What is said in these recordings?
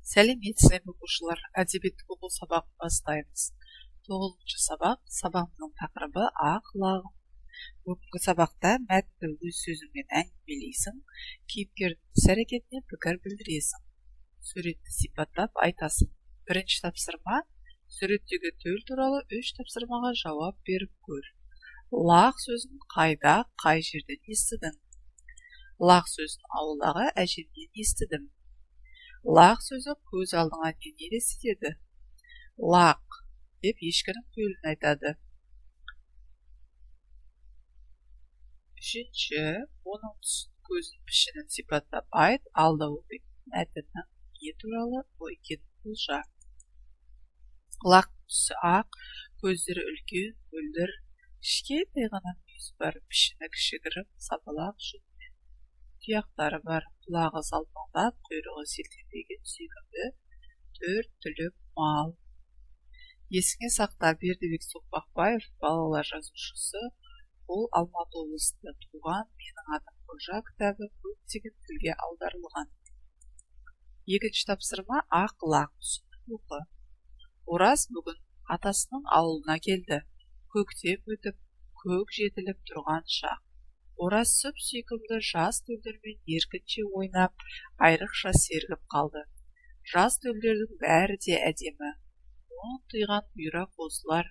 Сәлеметсіздер оқушылар, әдебиет оқу сабағын бастаймыз. 9-шы сабақ, сабағымның тақырыбы ақ лағым. Бүгінгі сабақта мәтінді өз сөзіңмен әңгімелейсің, кейіпкердің іс-әрекетіне пікір білдіресің. Суретті сипаттап айтасың. Бірінші тапсырма, суреттегі төл туралы 3 тапсырмаға жауап беріп көр. Лақ сөзін қайда, қай жерден естідің? Лақ сөзін ауылдағы әжемнен естідім. Лақ сөзі көз алдыңа не елестетеді? Лақ деп ешкінің төлін айтады. Үшінші, оның көзін пішінін сипаттап айт, алда оқитын мәтіннің не туралы ой кетіп болжа. Лақ түсі ақ, көздері үлкен, мөлдір, кішкентай ғана мүйізі бар, пішіні кішігірім, сапалақ жүнмен. Тұяқтары бар, құлағы салпаңдап, құйрығы селтеңдеген сүйкімді 4 түлік мал. Есіңе сақта, Бердібек Соқпақбаев, балалар жазушысы. Ол Алматы облысында туған, менің атым Қожа кітабы көптеген тілге аударылған. Екінші тапсырма ақ лақ түсінік оқы. Ораз бүгін атасының ауылына келді. Көктем өтіп, көк жетіліп тұрған шақ. Ораз сүп-сүйкімді жас төлдермен еркінше ойнап, айрықша сергіп қалды. Жас төлдердің бәрі де әдемі. Оның тұйған бұйра қозылар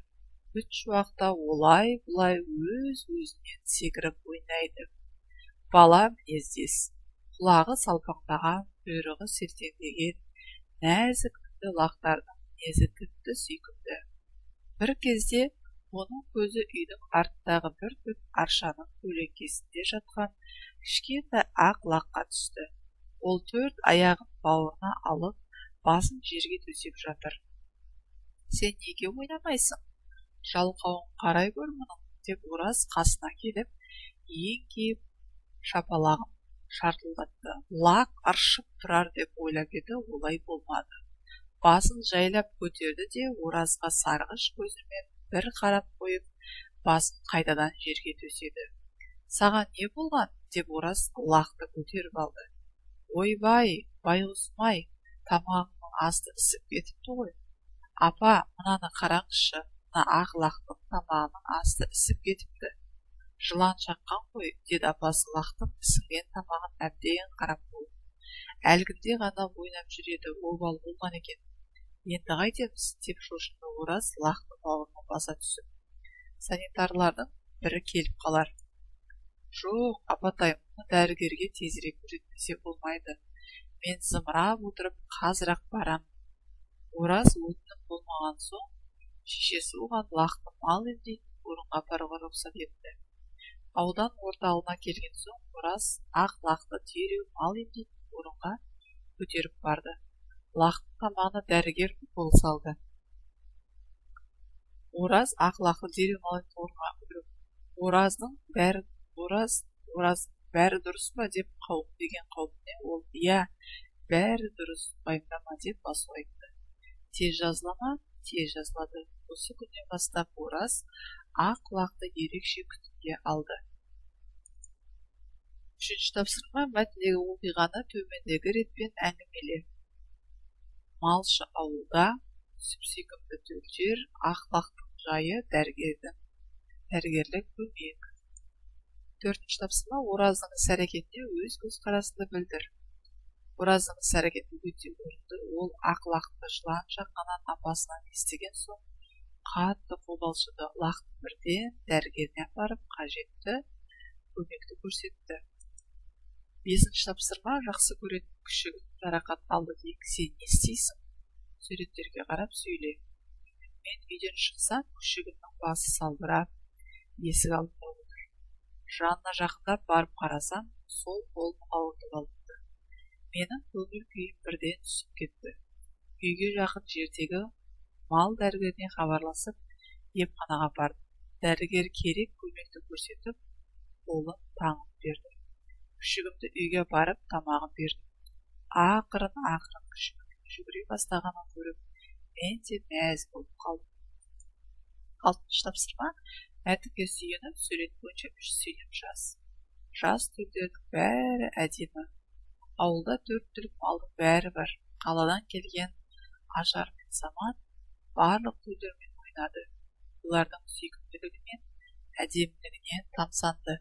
үш шуақта олай-бұлай өз-өзінен секіріп ойнайды. Бала мінездес, құлағы салпаңдаған, құйрығы селтеңдеген, нәзік үнді лақтардың мінезі тіпті сүйкімді. Бір кезде оның көзі үйдің арттағы бір түп аршаның көлеңкесінде жатқан кішкентай ақ лаққа түсті. Ол 4 аяғын бауырына алып, басын жерге төсеп жатыр. Сен неге ойнамайсың? Жалқауын қарай көр мұның, деп Ораз қасына келіп, еңкейіп шапалағын шартылдатты. Лақ ыршып тұрар деп ойлап еді, олай болмады. Басын жайлап көтерді де Оразға сарғыш көзімен бір қарап қойып, басын қайтадан жерге төседі. Саған не болған? Деп Ораз лақты көтеріп алды. Ойбай, байғұсым-ай, тамағымның асты ісіп кетіпті ғой. Апа, мынаны қараңызшы, мына ақ лақтың тамағының асты ісіп кетіпті. Жылан шаққан ғой, деді апасы лақтың ісінген тамағын әбден қарап болып. Әлгінде ғана ойнап жүреді, обал болған екен. Енді қайтеміз, деп шошынды Ораз лақтың бауырына баса түсіп. Санитарлардың бірі келіп қалар. Жоқ, апатай, мұны дәрігерге тезірек көрсетпесе болмайды. Мен зымырап отырып қазір-ақ барам. Ораз өтініп болмаған соң, шешесі оған лақты мал емдейтін орынға апаруға рұқсат етті. Аудан орталығына келген соң, Ораз ақ лақты дереу мал емдейтін орынға көтеріп барды. Лақтың тамағына дәрігер укол салды. Ораз ақ лақты дереу мал емдейтін орынға көтеріп. Ораз бәрі дұрыс па деп деген қауіпіне ол иә, бәрі дұрыс, пайымдама деп басу айтты. Тез жазылама, тез жазылады. Осы күннен бастап Ораз ақ лақты ерекше күтімге алды. Үшінші тапсырма, мәтіндегі оқиғаны төмендегі ретпен әңгімеле. Малшы ауылда, сүп-сүйкімді төлдер, ақ лақтың жайы, дәрігерлік көмек. Төртінші тапсырма, Ораздың іс-әрекетіне өз көзқарасыңды білдір. Ораздың іс-әрекеті өте орынды. Ол ақ лақты жылан шаққаннан апасынан естіген соң қатты қобалжыды. Лақты бірден дәрігеріне апарып, қажетті көмекті көрсетті. Бесінші тапсырма, жақсы көретін күшігін жарақат алды дейік, сен не істейсің? Суреттерге қарап сөйле. Мен үйден шықсам, күшігімнің басы салбырап, есік алдында отыр. Жанына жақындап барып қарасам, сол қолын ауыртып алыпты. Менің көңіл күйім бірден түсіп кетті. Үйге жақын жердегі мал дәрігеріне хабарласып, емханаға бардым. Дәрігер керек көмекті көрсетіп, қолын таңып берді. Күшігімді үйге барып тамағын бердім. Ақырын күшігімнің жүгіре бастағанын көріп, мен де мәз болып қалдым. Алтыншы тапсырма, мәтінге сүйеніп, сурет бойынша 3 сөйлем жаз. Жас төлдердің бәрі әдемі. Ауылда 4 түлік малдың бәрі бар. қаладан келген ажар мен самат барлық тойлармен ойнады. Олардың сүйкімділігі мен әдемілігіне тамсанды.